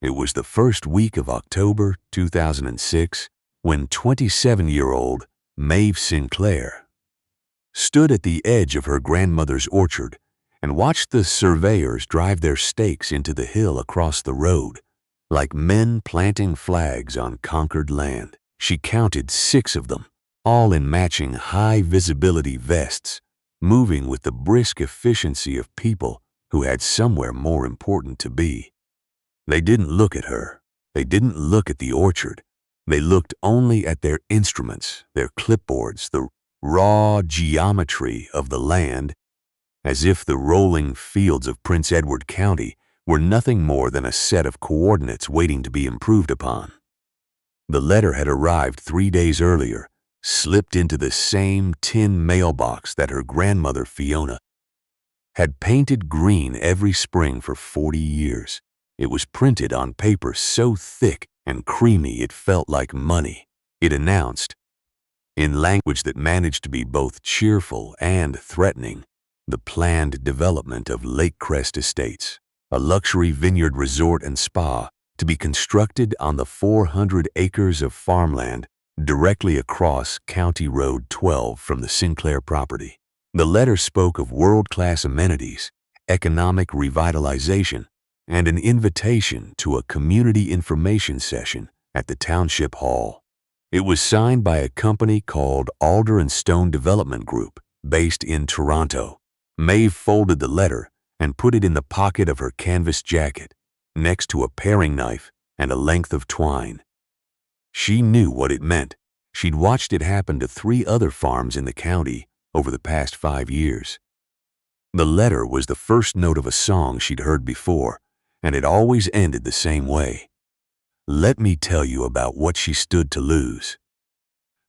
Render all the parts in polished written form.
It was the first week of October 2006 when 27-year-old Maeve Sinclair stood at the edge of her grandmother's orchard and watched the surveyors drive their stakes into the hill across the road, like men planting flags on conquered land. She counted 6 of them, all in matching high-visibility vests, moving with the brisk efficiency of people who had somewhere more important to be. They didn't look at her. They didn't look at the orchard. They looked only at their instruments, their clipboards, the raw geometry of the land, as if the rolling fields of Prince Edward County were nothing more than a set of coordinates waiting to be improved upon. The letter had arrived 3 days earlier, slipped into the same tin mailbox that her grandmother Fiona had painted green every spring for 40 years. It was printed on paper so thick and creamy it felt like money. It announced, in language that managed to be both cheerful and threatening, the planned development of Lake Crest Estates, a luxury vineyard resort and spa to be constructed on the 400 acres of farmland directly across County Road 12 from the Sinclair property. The letter spoke of world-class amenities, economic revitalization, and an invitation to a community information session at the Township Hall. It was signed by a company called Alder and Stone Development Group, based in Toronto. Maeve folded the letter and put it in the pocket of her canvas jacket, next to a paring knife and a length of twine. She knew what it meant. She'd watched it happen to 3 other farms in the county over the past 5 years. The letter was the first note of a song she'd heard before, and it always ended the same way. Let me tell you about what she stood to lose.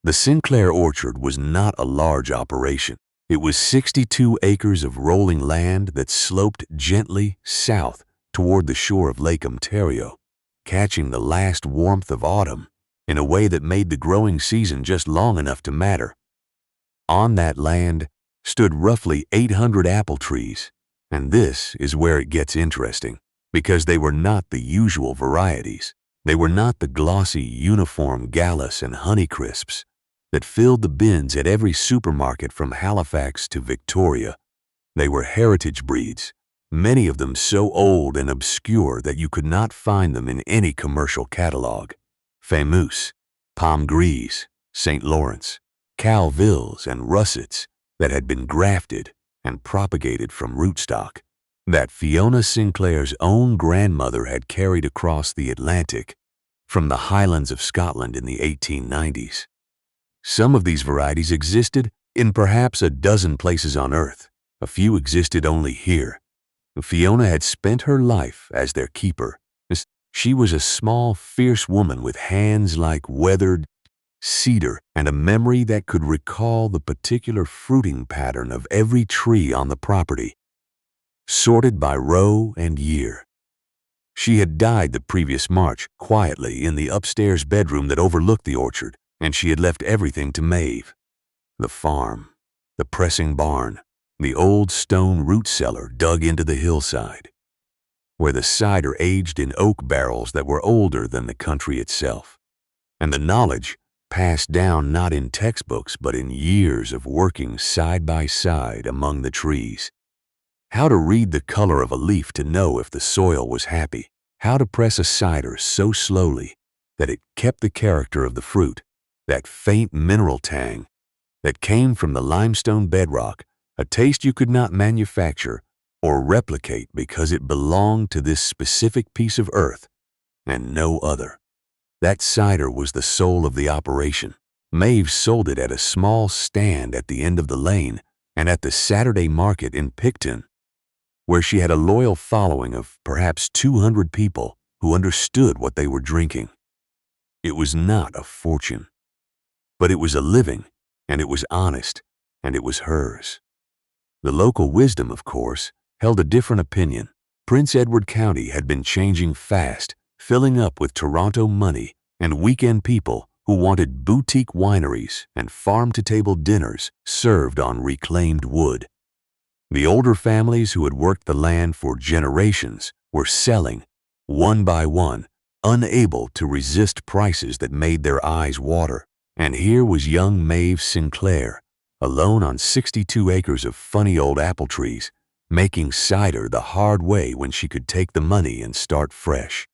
The Sinclair orchard was not a large operation. It was 62 acres of rolling land that sloped gently south toward the shore of Lake Ontario, catching the last warmth of autumn in a way that made the growing season just long enough to matter. On that land stood roughly 800 apple trees, and this is where it gets interesting, because they were not the usual varieties. They were not the glossy, uniform Gallus and Honeycrisps that filled the bins at every supermarket from Halifax to Victoria. They were heritage breeds, many of them so old and obscure that you could not find them in any commercial catalog. Famous, Pomme Grise, St. Lawrence, Calvilles, and Russets that had been grafted and propagated from rootstock, that Fiona Sinclair's own grandmother had carried across the Atlantic from the Highlands of Scotland in the 1890s. Some of these varieties existed in perhaps a dozen places on Earth. A few existed only here. Fiona had spent her life as their keeper. She was a small, fierce woman with hands like weathered cedar and a memory that could recall the particular fruiting pattern of every tree on the property, sorted by row and year. She had died the previous March, quietly in the upstairs bedroom that overlooked the orchard, and she had left everything to Maeve. The farm, the pressing barn, the old stone root cellar dug into the hillside, where the cider aged in oak barrels that were older than the country itself, and the knowledge passed down not in textbooks but in years of working side by side among the trees. How to read the color of a leaf to know if the soil was happy. How to press a cider so slowly that it kept the character of the fruit, that faint mineral tang that came from the limestone bedrock, a taste you could not manufacture or replicate because it belonged to this specific piece of earth and no other. That cider was the soul of the operation. Maeve sold it at a small stand at the end of the lane and at the Saturday market in Picton, where she had a loyal following of perhaps 200 people who understood what they were drinking. It was not a fortune, but it was a living, and it was honest, and it was hers. The local wisdom, of course, held a different opinion. Prince Edward County had been changing fast, filling up with Toronto money and weekend people who wanted boutique wineries and farm-to-table dinners served on reclaimed wood. The older families who had worked the land for generations were selling one by one, unable to resist prices that made their eyes water. And here was young Maeve Sinclair, alone on 62 acres of funny old apple trees, making cider the hard way when she could take the money and start fresh.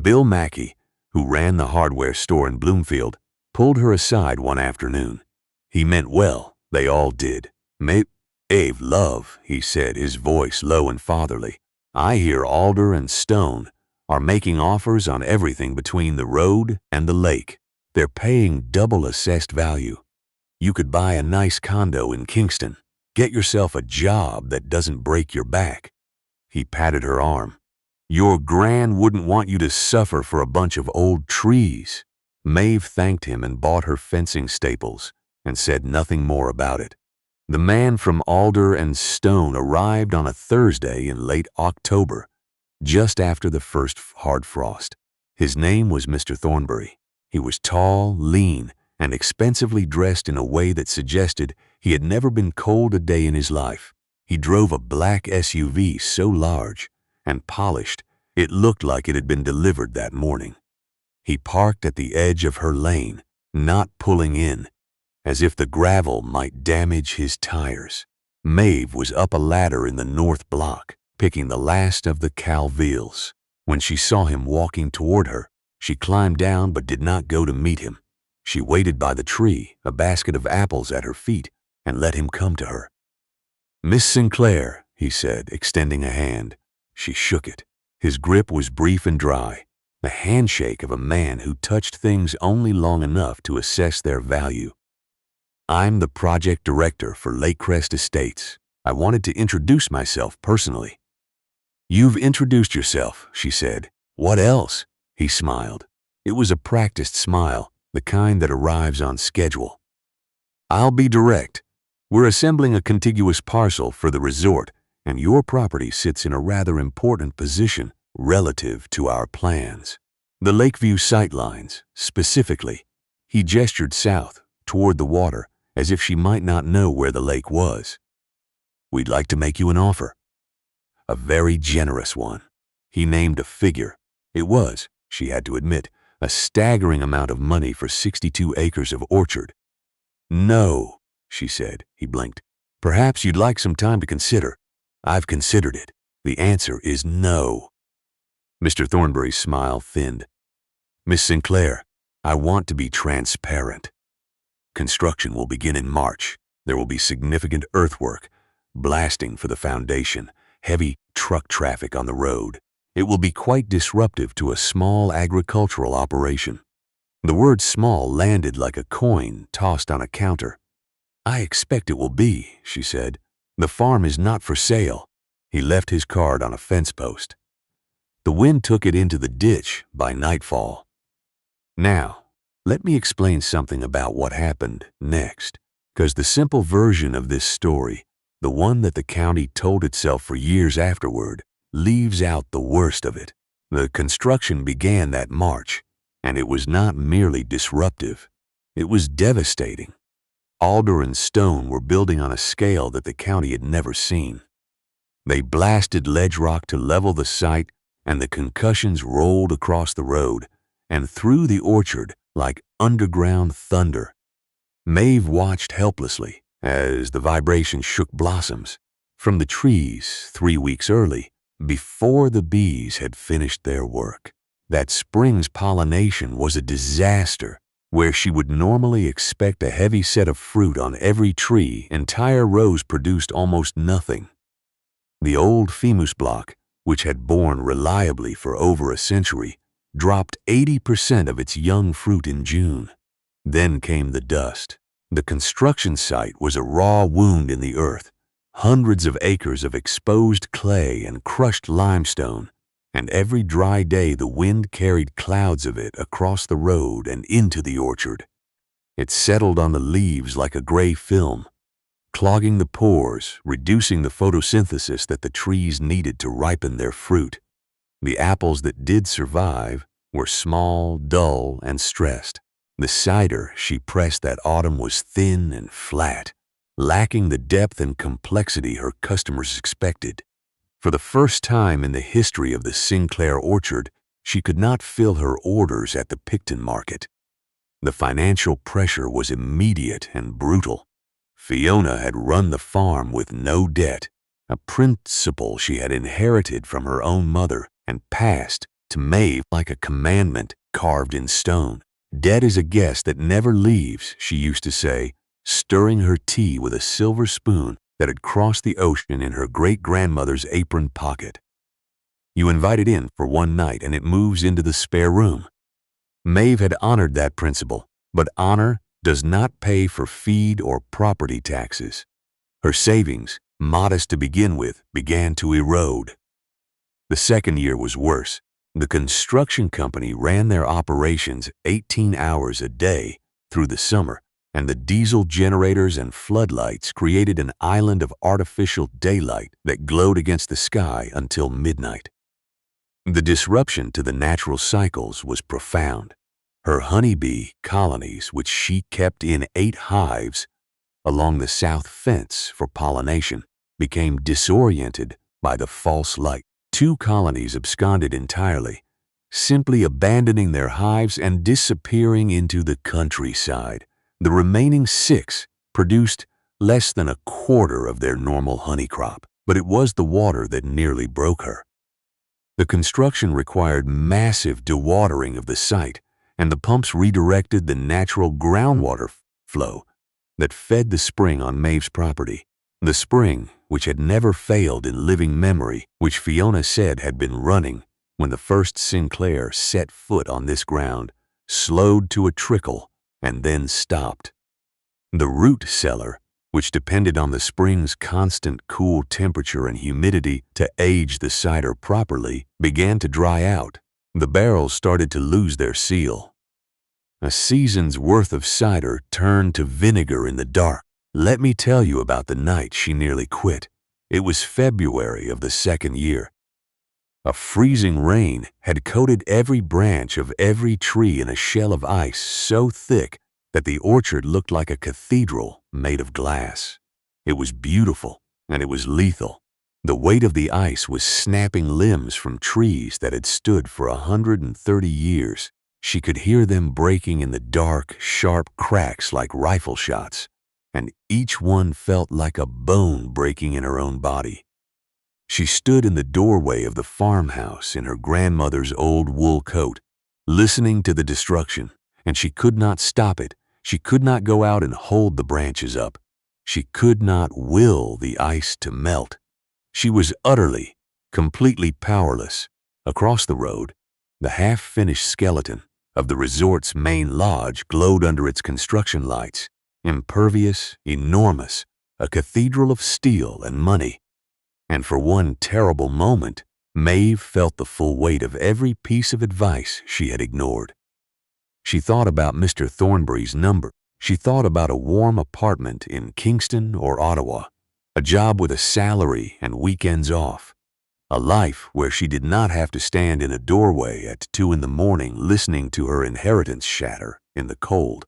Bill Mackey, who ran the hardware store in Bloomfield, pulled her aside one afternoon. He meant well, they all did. "Maeve, love," he said, his voice low and fatherly. "I hear Alder and Stone are making offers on everything between the road and the lake. They're paying double assessed value. You could buy a nice condo in Kingston. Get yourself a job that doesn't break your back." He patted her arm. "Your gran wouldn't want you to suffer for a bunch of old trees." Maeve thanked him and bought her fencing staples and said nothing more about it. The man from Alder and Stone arrived on a Thursday in late October, just after the first hard frost. His name was Mr. Thornbury. He was tall, lean, and expensively dressed in a way that suggested he had never been cold a day in his life. He drove a black SUV so large and polished it looked like it had been delivered that morning. He parked at the edge of her lane, not pulling in, as if the gravel might damage his tires. Maeve was up a ladder in the north block, picking the last of the Calvilles. When she saw him walking toward her, she climbed down but did not go to meet him. She waited by the tree, a basket of apples at her feet, and let him come to her. "Miss Sinclair," he said, extending a hand. She shook it. His grip was brief and dry, the handshake of a man who touched things only long enough to assess their value. "I'm the project director for Lakecrest Estates. I wanted to introduce myself personally." "You've introduced yourself," she said. "What else?" He smiled. It was a practiced smile, the kind that arrives on schedule. "I'll be direct. We're assembling a contiguous parcel for the resort, and your property sits in a rather important position relative to our plans. The Lakeview sightlines, specifically." He gestured south, toward the water, as if she might not know where the lake was. "We'd like to make you an offer." A very generous one. He named a figure. It was, she had to admit, a staggering amount of money for 62 acres of orchard. "No," she said. He blinked. "Perhaps you'd like some time to consider." "I've considered it. The answer is no." Mr. Thornbury's smile thinned. "Miss Sinclair, I want to be transparent. Construction will begin in March. There will be significant earthwork, blasting for the foundation, heavy truck traffic on the road. It will be quite disruptive to a small agricultural operation." The word small landed like a coin tossed on a counter. "I expect it will be," she said. "The farm is not for sale." He left his card on a fence post. The wind took it into the ditch by nightfall. Now, let me explain something about what happened next, because the simple version of this story, the one that the county told itself for years afterward, leaves out the worst of it. The construction began that March, and it was not merely disruptive. It was devastating. Alder and Stone were building on a scale that the county had never seen. They blasted ledge rock to level the site, and the concussions rolled across the road and through the orchard like underground thunder. Maeve watched helplessly as the vibration shook blossoms from the trees 3 weeks early, before the bees had finished their work. That spring's pollination was a disaster. Where she would normally expect a heavy set of fruit on every tree, entire rows produced almost nothing. The old Femus block, which had borne reliably for over a century, dropped 80% of its young fruit in June. Then came the dust. The construction site was a raw wound in the earth, hundreds of acres of exposed clay and crushed limestone, and every dry day the wind carried clouds of it across the road and into the orchard. It settled on the leaves like a gray film, clogging the pores, reducing the photosynthesis that the trees needed to ripen their fruit. The apples that did survive were small, dull, and stressed. The cider she pressed that autumn was thin and flat, lacking the depth and complexity her customers expected. For the first time in the history of the Sinclair orchard, she could not fill her orders at the Picton market. The financial pressure was immediate and brutal. Fiona had run the farm with no debt, a principle she had inherited from her own mother and passed to Maeve like a commandment carved in stone. "Debt is a guest that never leaves," she used to say, stirring her tea with a silver spoon that had crossed the ocean in her great-grandmother's apron pocket. "You invite it in for one night and it moves into the spare room." Maeve had honored that principle, but honor does not pay for feed or property taxes. Her savings, modest to begin with, began to erode. The second year was worse. The construction company ran their operations 18 hours a day through the summer, and the diesel generators and floodlights created an island of artificial daylight that glowed against the sky until midnight. The disruption to the natural cycles was profound. Her honeybee colonies, which she kept in 8 hives along the south fence for pollination, became disoriented by the false light. 2 colonies absconded entirely, simply abandoning their hives and disappearing into the countryside. The remaining 6 produced less than a quarter of their normal honey crop, but it was the water that nearly broke her. The construction required massive dewatering of the site, and the pumps redirected the natural groundwater flow that fed the spring on Maeve's property. The spring, which had never failed in living memory, which Fiona said had been running when the first Sinclair set foot on this ground, slowed to a trickle and then stopped. The root cellar, which depended on the spring's constant cool temperature and humidity to age the cider properly, began to dry out. The barrels started to lose their seal. A season's worth of cider turned to vinegar in the dark. Let me tell you about the night she nearly quit. It was February of the second year. A freezing rain had coated every branch of every tree in a shell of ice so thick that the orchard looked like a cathedral made of glass. It was beautiful, and it was lethal. The weight of the ice was snapping limbs from trees that had stood for 130 years. She could hear them breaking in the dark, sharp cracks like rifle shots, and each one felt like a bone breaking in her own body. She stood in the doorway of the farmhouse in her grandmother's old wool coat, listening to the destruction, and she could not stop it. She could not go out and hold the branches up. She could not will the ice to melt. She was utterly, completely powerless. Across the road, the half-finished skeleton of the resort's main lodge glowed under its construction lights, impervious, enormous, a cathedral of steel and money. And for one terrible moment, Maeve felt the full weight of every piece of advice she had ignored. She thought about Mr. Thornbury's number. She thought about a warm apartment in Kingston or Ottawa, a job with a salary and weekends off, a life where she did not have to stand in a doorway at 2 in the morning listening to her inheritance shatter in the cold.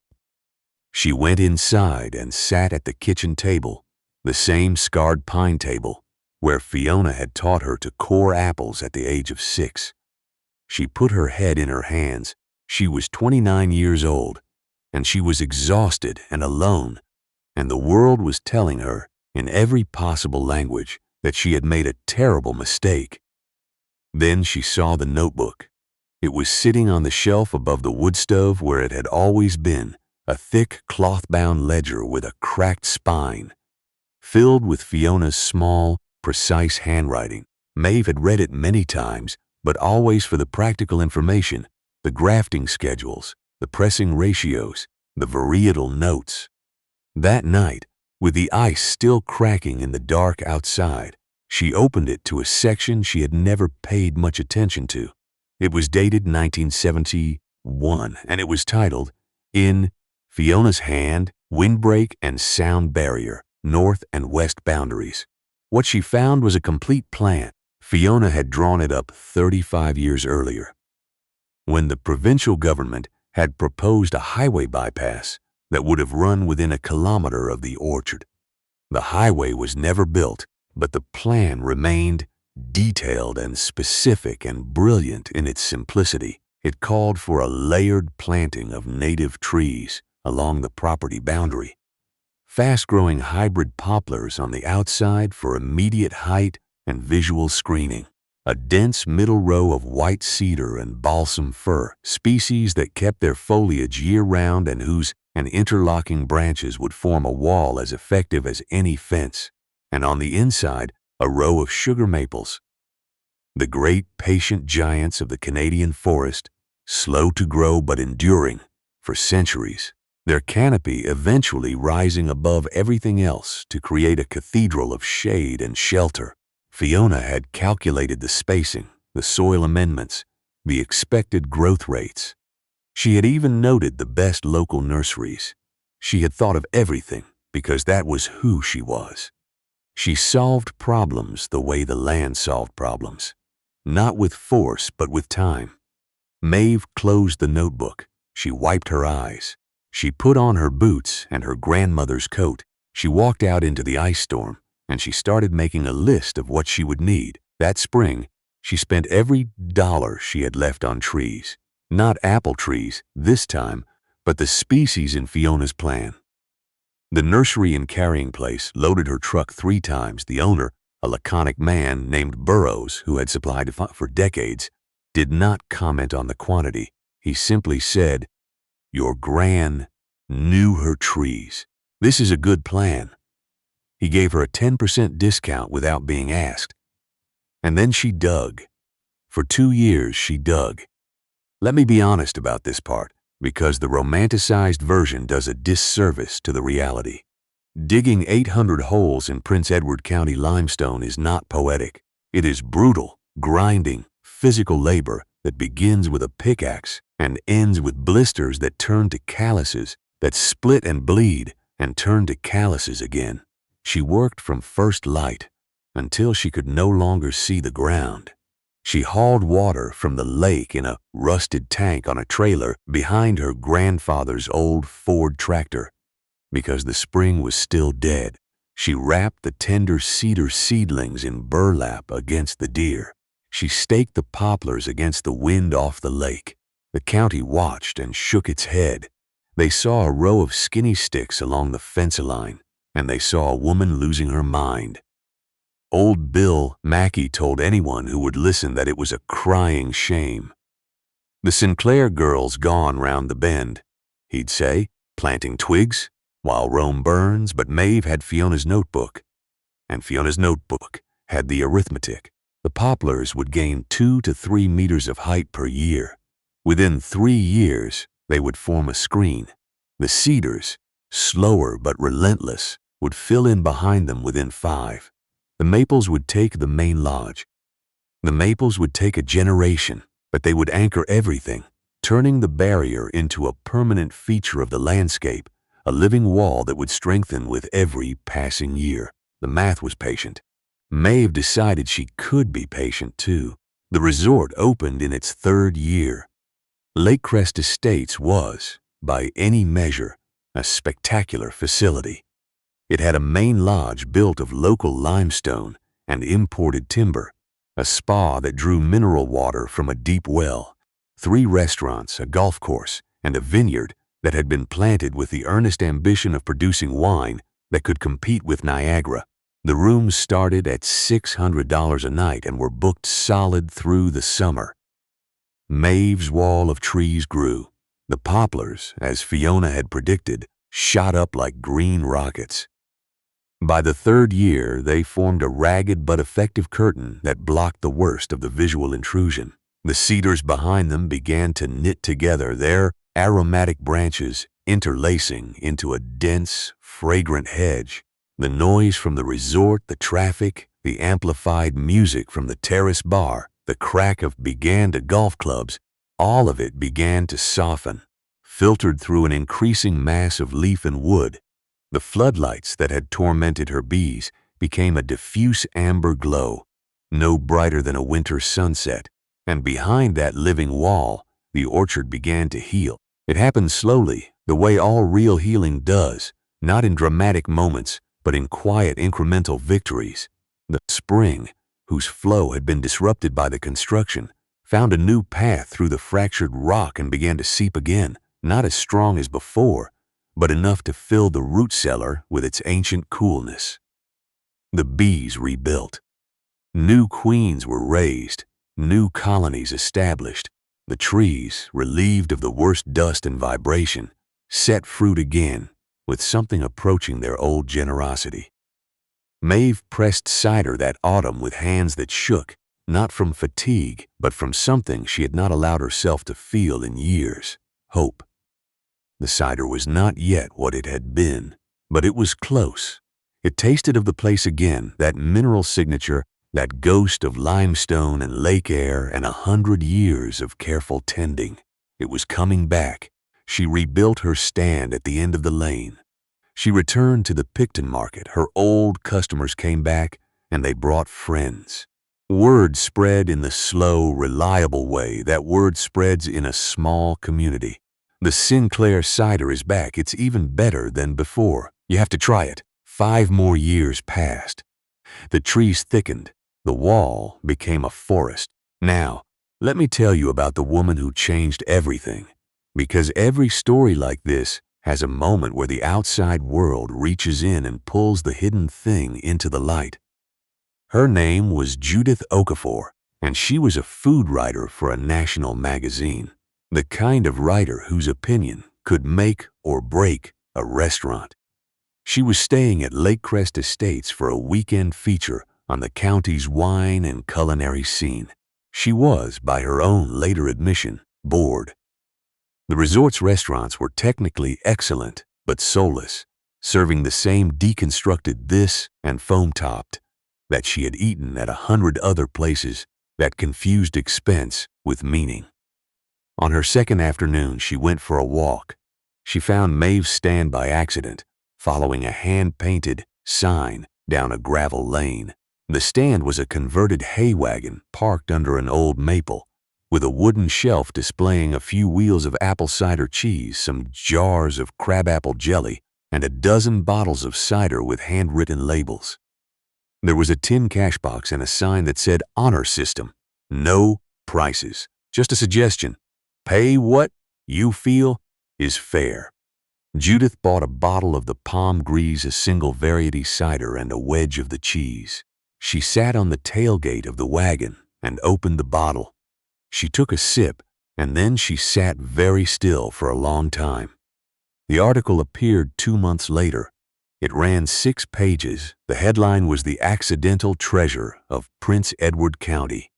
She went inside and sat at the kitchen table, the same scarred pine table, where Fiona had taught her to core apples at the age of 6. She put her head in her hands. She was 29 years old, and she was exhausted and alone, and the world was telling her, in every possible language, that she had made a terrible mistake. Then she saw the notebook. It was sitting on the shelf above the wood stove where it had always been, a thick cloth-bound ledger with a cracked spine, filled with Fiona's small, precise handwriting. Maeve had read it many times, but always for the practical information, the grafting schedules, the pressing ratios, the varietal notes. That night, with the ice still cracking in the dark outside, she opened it to a section she had never paid much attention to. It was dated 1971, and it was titled, "In Fiona's Hand, Windbreak and Sound Barrier, North and West Boundaries." What she found was a complete plan. Fiona had drawn it up 35 years earlier, when the provincial government had proposed a highway bypass that would have run within a kilometer of the orchard. The highway was never built, but the plan remained detailed and specific and brilliant in its simplicity. It called for a layered planting of native trees along the property boundary, fast-growing hybrid poplars on the outside for immediate height and visual screening, a dense middle row of white cedar and balsam fir, species that kept their foliage year-round and whose interlocking branches would form a wall as effective as any fence, and on the inside, a row of sugar maples, the great patient giants of the Canadian forest, slow to grow but enduring for centuries, their canopy eventually rising above everything else to create a cathedral of shade and shelter. Fiona had calculated the spacing, the soil amendments, the expected growth rates. She had even noted the best local nurseries. She had thought of everything because that was who she was. She solved problems the way the land solved problems, not with force but with time. Maeve closed the notebook. She wiped her eyes. She put on her boots and her grandmother's coat. She walked out into the ice storm, and she started making a list of what she would need. That spring, she spent every dollar she had left on trees. Not apple trees this time, but the species in Fiona's plan. The nursery and carrying place loaded her truck 3 times. The owner, a laconic man named Burroughs, who had supplied for decades, did not comment on the quantity. He simply said, "Your gran knew her trees. This is a good plan." He gave her a 10% discount without being asked. And then she dug. For 2 years she dug. Let me be honest about this part, because the romanticized version does a disservice to the reality. Digging 800 holes in Prince Edward County limestone is not poetic. It is brutal, grinding, physical labor that begins with a pickaxe and ends with blisters that turn to calluses, that split and bleed and turn to calluses again. She worked from first light until she could no longer see the ground. She hauled water from the lake in a rusted tank on a trailer behind her grandfather's old Ford tractor. Because the spring was still dead, she wrapped the tender cedar seedlings in burlap against the deer. She staked the poplars against the wind off the lake. The county watched and shook its head. They saw a row of skinny sticks along the fence line, and they saw a woman losing her mind. Old Bill Mackey told anyone who would listen that it was a crying shame. "The Sinclair girl's gone round the bend," he'd say, planting twigs while Rome burns, but Maeve had Fiona's notebook, and Fiona's notebook had the arithmetic. The poplars would gain 2 to 3 meters of height per year. Within 3 years, they would form a screen. The cedars, slower but relentless, would fill in behind them within 5. The maples would take the main lodge. The maples would take a generation, but they would anchor everything, turning the barrier into a permanent feature of the landscape, a living wall that would strengthen with every passing year. The math was patient. Maeve decided she could be patient too. The resort opened in its 3rd year. Lakecrest Estates was, by any measure, a spectacular facility. It had a main lodge built of local limestone and imported timber, a spa that drew mineral water from a deep well, 3 restaurants, a golf course, and a vineyard that had been planted with the earnest ambition of producing wine that could compete with Niagara. The rooms started at $600 a night and were booked solid through the summer. Maeve's wall of trees grew. The poplars, as Fiona had predicted, shot up like green rockets. By the 3rd year, they formed a ragged but effective curtain that blocked the worst of the visual intrusion. The cedars behind them began to knit together, their aromatic branches interlacing into a dense, fragrant hedge. The noise from the resort, the traffic, the amplified music from the terrace bar, the crack of golf clubs, all of it began to soften, filtered through an increasing mass of leaf and wood. The floodlights that had tormented her bees became a diffuse amber glow, no brighter than a winter sunset, and behind that living wall, the orchard began to heal. It happened slowly, the way all real healing does, not in dramatic moments, but in quiet incremental victories. The spring, whose flow had been disrupted by the construction, found a new path through the fractured rock and began to seep again, not as strong as before, but enough to fill the root cellar with its ancient coolness. The bees rebuilt. New queens were raised, new colonies established. The trees, relieved of the worst dust and vibration, set fruit again, with something approaching their old generosity. Maeve pressed cider that autumn with hands that shook, not from fatigue, but from something she had not allowed herself to feel in years: hope. The cider was not yet what it had been, but it was close. It tasted of the place again, that mineral signature, that ghost of limestone and lake air and 100 years of careful tending. It was coming back. She rebuilt her stand at the end of the lane. She returned to the Picton market. Her old customers came back, and they brought friends. Word spread in the slow, reliable way that word spreads in a small community. The Sinclair cider is back. It's even better than before. You have to try it. 5 more years passed. The trees thickened. The wall became a forest. Now, let me tell you about the woman who changed everything. Because every story like this has a moment where the outside world reaches in and pulls the hidden thing into the light. Her name was Judith Okafor, and she was a food writer for a national magazine. The kind of writer whose opinion could make or break a restaurant. She was staying at Lakecrest Estates for a weekend feature on the county's wine and culinary scene. She was, by her own later admission, bored. The resort's restaurants were technically excellent, but soulless, serving the same deconstructed this and foam-topped that she had eaten at 100 other places that confused expense with meaning. On her second afternoon, she went for a walk. She found Maeve's stand by accident, following a hand-painted sign down a gravel lane. The stand was a converted hay wagon parked under an old maple, with a wooden shelf displaying a few wheels of apple cider cheese, some jars of crabapple jelly, and a dozen bottles of cider with handwritten labels. There was a tin cash box and a sign that said "Honor System." No prices. Just a suggestion. Pay what you feel is fair. Judith bought a bottle of the Palm Grise, a single variety cider, and a wedge of the cheese. She sat on the tailgate of the wagon and opened the bottle. She took a sip, and then she sat very still for a long time. The article appeared 2 months later. It ran 6 pages. The headline was "The Accidental Treasure of Prince Edward County."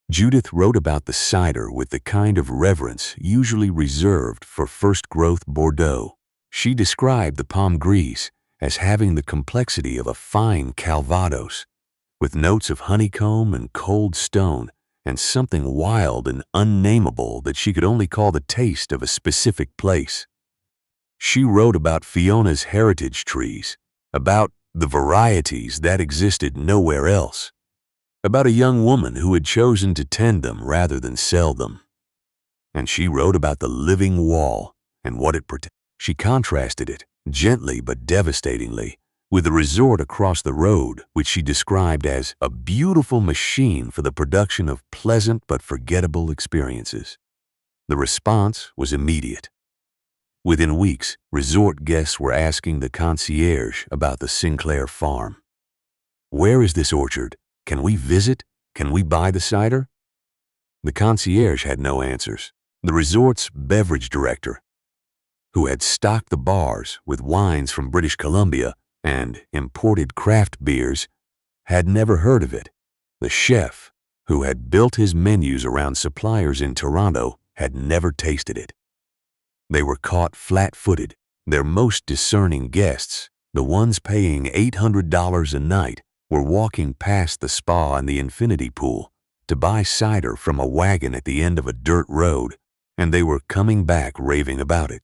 Judith wrote about the cider with the kind of reverence usually reserved for first-growth Bordeaux. She described the Palm Grise as having the complexity of a fine Calvados, with notes of honeycomb and cold stone and something wild and unnameable that she could only call the taste of a specific place. She wrote about Fiona's heritage trees, about the varieties that existed nowhere else, about a young woman who had chosen to tend them rather than sell them. And she wrote about the living wall and what it protected. She contrasted it, gently but devastatingly, with the resort across the road, which she described as a beautiful machine for the production of pleasant but forgettable experiences. The response was immediate. Within weeks, resort guests were asking the concierge about the Sinclair farm. "Where is this orchard? Can we visit? Can we buy the cider?" The concierge had no answers. The resort's beverage director, who had stocked the bars with wines from British Columbia and imported craft beers, had never heard of it. The chef, who had built his menus around suppliers in Toronto, had never tasted it. They were caught flat-footed. Their most discerning guests, the ones paying $800 a night, were walking past the spa and the infinity pool to buy cider from a wagon at the end of a dirt road, and they were coming back raving about it.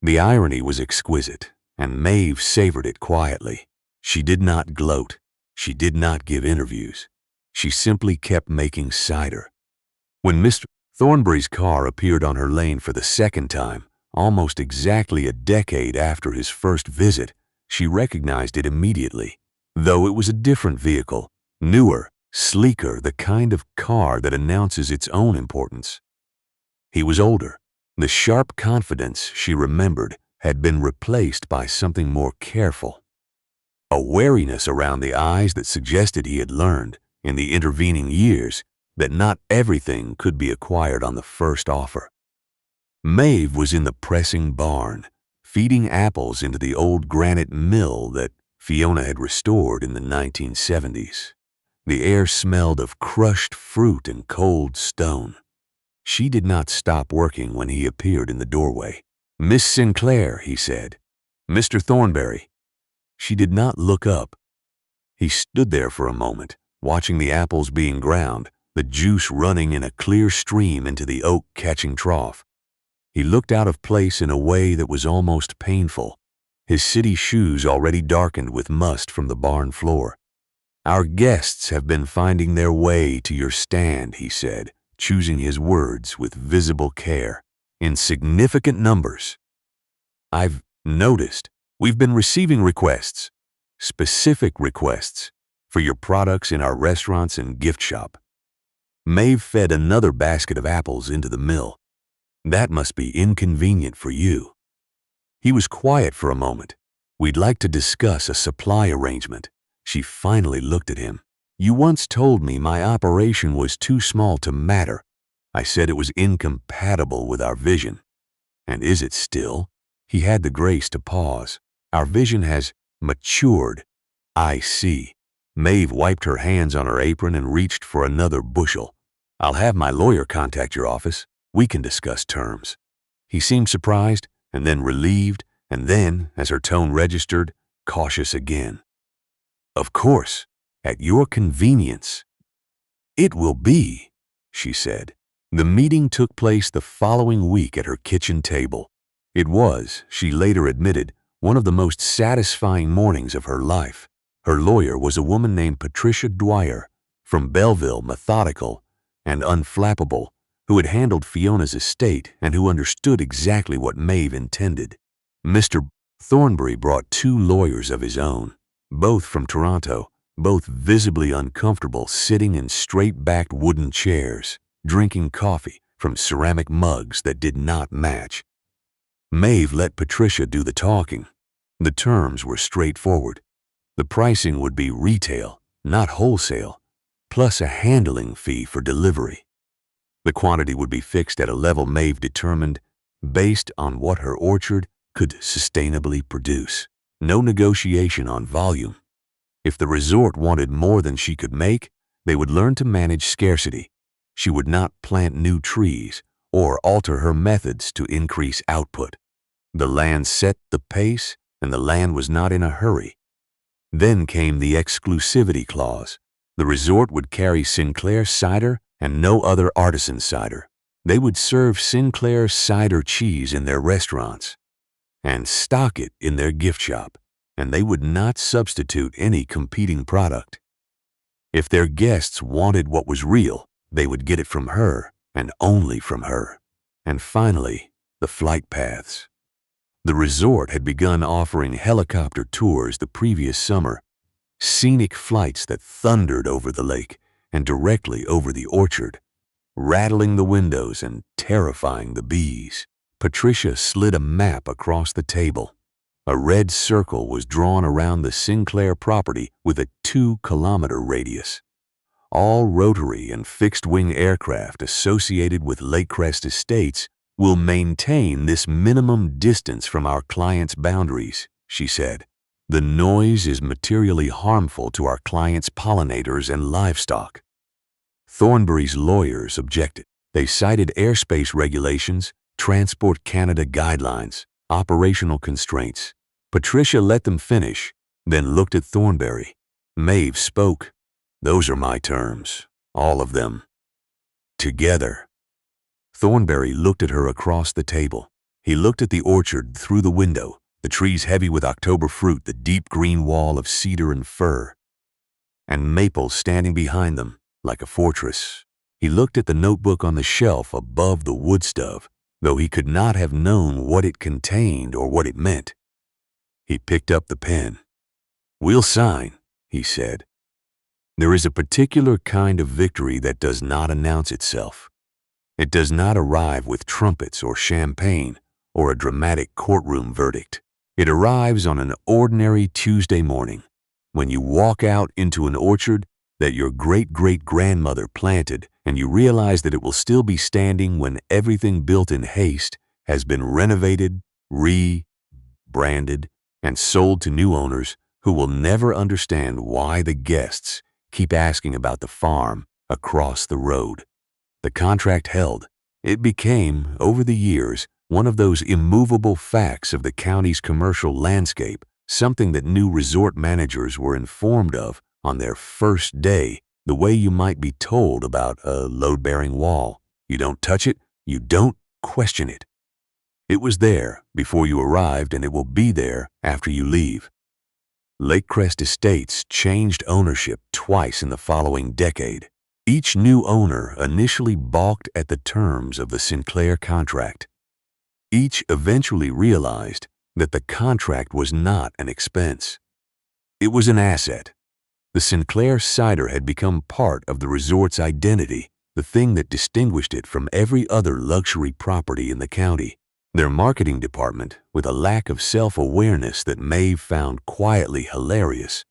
The irony was exquisite, and Maeve savored it quietly. She did not gloat. She did not give interviews. She simply kept making cider. When Mr. Thornbury's car appeared on her lane for the second time, almost exactly a decade after his first visit, she recognized it immediately. Though it was a different vehicle, newer, sleeker, the kind of car that announces its own importance. He was older. The sharp confidence she remembered had been replaced by something more careful. A wariness around the eyes that suggested he had learned, in the intervening years, that not everything could be acquired on the first offer. Maeve was in the pressing barn, feeding apples into the old granite mill that Fiona had restored in the 1970s. The air smelled of crushed fruit and cold stone. She did not stop working when he appeared in the doorway. "Miss Sinclair," he said. "Mr. Thornberry." She did not look up. He stood there for a moment, watching the apples being ground, the juice running in a clear stream into the oak-catching trough. He looked out of place in a way that was almost painful, his city shoes already darkened with must from the barn floor. "Our guests have been finding their way to your stand," he said, choosing his words with visible care. "In significant numbers. I've noticed we've been receiving requests, specific requests, for your products in our restaurants and gift shop." Maeve fed another basket of apples into the mill. "That must be inconvenient for you." He was quiet for a moment. "We'd like to discuss a supply arrangement." She finally looked at him. "You once told me my operation was too small to matter. I said it was incompatible with our vision. And is it still?" He had the grace to pause. "Our vision has matured." "I see." Maeve wiped her hands on her apron and reached for another bushel. "I'll have my lawyer contact your office. We can discuss terms." He seemed surprised, and then relieved, and then, as her tone registered, cautious again. "Of course, at your convenience." "It will be," she said. The meeting took place the following week at her kitchen table. It was, she later admitted, one of the most satisfying mornings of her life. Her lawyer was a woman named Patricia Dwyer, from Belleville, methodical and unflappable, who had handled Fiona's estate and who understood exactly what Maeve intended. Mr. Thornberry brought two lawyers of his own, both from Toronto, both visibly uncomfortable, sitting in straight-backed wooden chairs, drinking coffee from ceramic mugs that did not match. Maeve let Patricia do the talking. The terms were straightforward. The pricing would be retail, not wholesale, plus a handling fee for delivery. The quantity would be fixed at a level Maeve determined based on what her orchard could sustainably produce. No negotiation on volume. If the resort wanted more than she could make, they would learn to manage scarcity. She would not plant new trees or alter her methods to increase output. The land set the pace, and the land was not in a hurry. Then came the exclusivity clause. The resort would carry Sinclair cider and no other artisan cider. They would serve Sinclair cider cheese in their restaurants and stock it in their gift shop, and they would not substitute any competing product. If their guests wanted what was real, they would get it from her, and only from her. And finally, the flight paths. The resort had begun offering helicopter tours the previous summer, scenic flights that thundered over the lake and directly over the orchard, rattling the windows and terrifying the bees. Patricia slid a map across the table. A red circle was drawn around the Sinclair property with a 2-kilometer radius. All rotary and fixed-wing aircraft associated with Lakecrest Estates will maintain this minimum distance from our clients' boundaries, she said. The noise is materially harmful to our clients' pollinators and livestock. Thornberry's lawyers objected. They cited airspace regulations, Transport Canada guidelines, operational constraints. Patricia let them finish, then looked at Thornberry. Maeve spoke. "Those are my terms, all of them. Together." Thornberry looked at her across the table. He looked at the orchard through the window, the trees heavy with October fruit, the deep green wall of cedar and fir, and maple standing behind them like a fortress. He looked at the notebook on the shelf above the wood stove, though he could not have known what it contained or what it meant. He picked up the pen. "We'll sign," he said. There is a particular kind of victory that does not announce itself. It does not arrive with trumpets or champagne or a dramatic courtroom verdict. It arrives on an ordinary Tuesday morning when you walk out into an orchard that your great-great-grandmother planted, and you realize that it will still be standing when everything built in haste has been renovated, rebranded, and sold to new owners who will never understand why the guests keep asking about the farm across the road. The contract held. It became, over the years, one of those immovable facts of the county's commercial landscape, something that new resort managers were informed of on their first day, the way you might be told about a load-bearing wall. You don't touch it, you don't question it. It was there before you arrived, and it will be there after you leave. Lakecrest Estates changed ownership twice in the following decade. Each new owner initially balked at the terms of the Sinclair contract. Each eventually realized that the contract was not an expense. It was an asset. The Sinclair Cider had become part of the resort's identity, the thing that distinguished it from every other luxury property in the county. Their marketing department, with a lack of self-awareness that Maeve found quietly hilarious,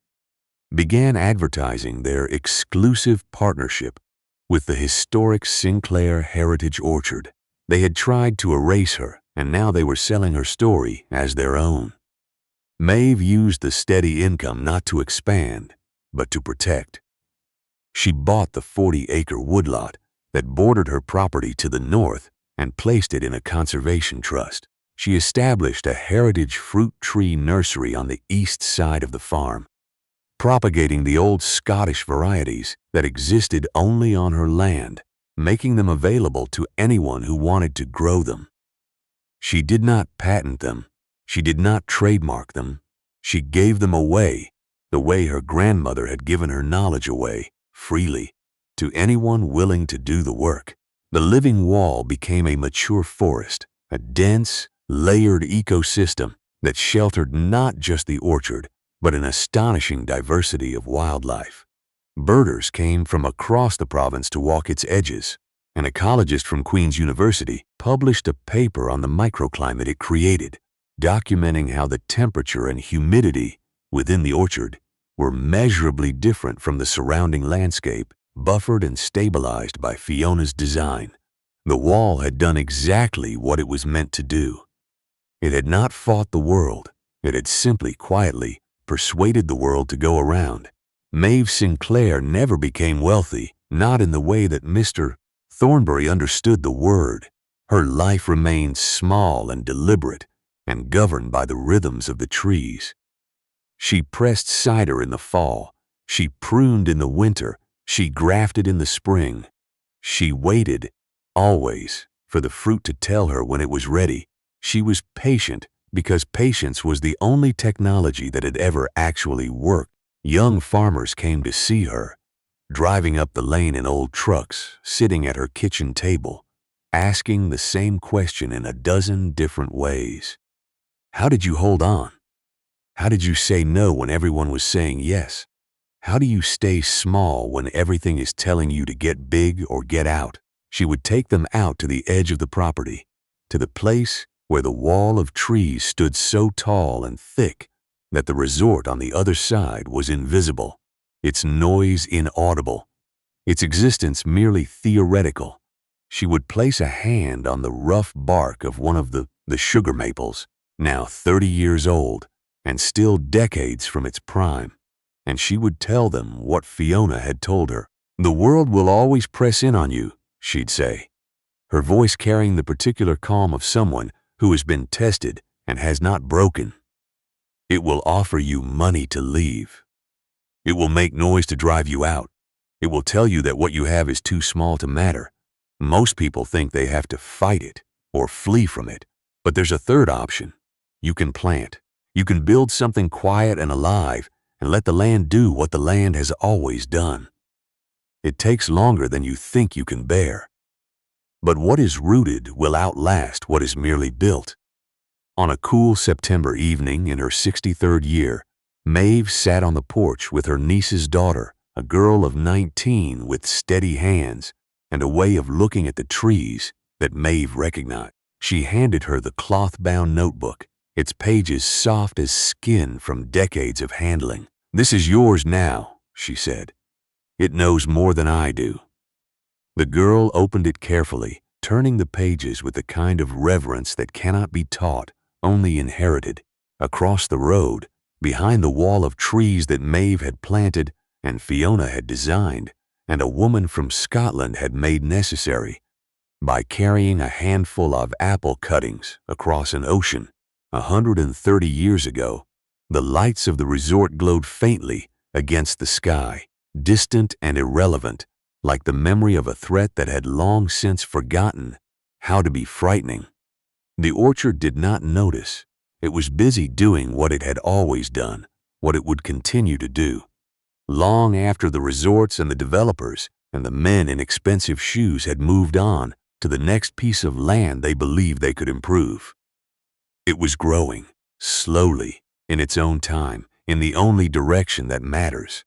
began advertising their exclusive partnership with the historic Sinclair Heritage Orchard. They had tried to erase her, and now they were selling her story as their own. Maeve used the steady income not to expand, but to protect. She bought the 40-acre woodlot that bordered her property to the north and placed it in a conservation trust. She established a heritage fruit tree nursery on the east side of the farm, propagating the old Scottish varieties that existed only on her land, making them available to anyone who wanted to grow them. She did not patent them. She did not trademark them. She gave them away, the way her grandmother had given her knowledge away, freely, to anyone willing to do the work. The living wall became a mature forest, a dense, layered ecosystem that sheltered not just the orchard, but an astonishing diversity of wildlife. Birders came from across the province to walk its edges. An ecologist from Queen's University published a paper on the microclimate it created, documenting how the temperature and humidity within the orchard were measurably different from the surrounding landscape, buffered and stabilized by Fiona's design. The wall had done exactly what it was meant to do. It had not fought the world. It had simply, quietly persuaded the world to go around. Maeve Sinclair never became wealthy, not in the way that Mr. Thornbury understood the word. Her life remained small and deliberate and governed by the rhythms of the trees. She pressed cider in the fall. She pruned in the winter. She grafted in the spring. She waited, always, for the fruit to tell her when it was ready. She was patient because patience was the only technology that had ever actually worked. Young farmers came to see her, driving up the lane in old trucks, sitting at her kitchen table, asking the same question in a dozen different ways. How did you hold on? How did you say no when everyone was saying yes? How do you stay small when everything is telling you to get big or get out? She would take them out to the edge of the property, to the place where the wall of trees stood so tall and thick that the resort on the other side was invisible, its noise inaudible, its existence merely theoretical. She would place a hand on the rough bark of one of the sugar maples, now 30 years old and still decades from its prime, and she would tell them what Fiona had told her. "The world will always press in on you," she'd say, her voice carrying the particular calm of someone who has been tested and has not broken. "It will offer you money to leave. It will make noise to drive you out. It will tell you that what you have is too small to matter. Most people think they have to fight it or flee from it, but there's a third option. You can plant. You can build something quiet and alive and let the land do what the land has always done. It takes longer than you think you can bear. But what is rooted will outlast what is merely built." On a cool September evening in her 63rd year, Maeve sat on the porch with her niece's daughter, a girl of 19 with steady hands and a way of looking at the trees that Maeve recognized. She handed her the cloth-bound notebook, its pages soft as skin from decades of handling. "This is yours now," she said. "It knows more than I do." The girl opened it carefully, turning the pages with the kind of reverence that cannot be taught, only inherited. Across the road, behind the wall of trees that Maeve had planted and Fiona had designed, and a woman from Scotland had made necessary, by carrying a handful of apple cuttings across an ocean 130 years ago, the lights of the resort glowed faintly against the sky, distant and irrelevant, like the memory of a threat that had long since forgotten how to be frightening. The orchard did not notice. It was busy doing what it had always done, what it would continue to do. Long after the resorts and the developers and the men in expensive shoes had moved on to the next piece of land they believed they could improve. It was growing, slowly, in its own time, in the only direction that matters.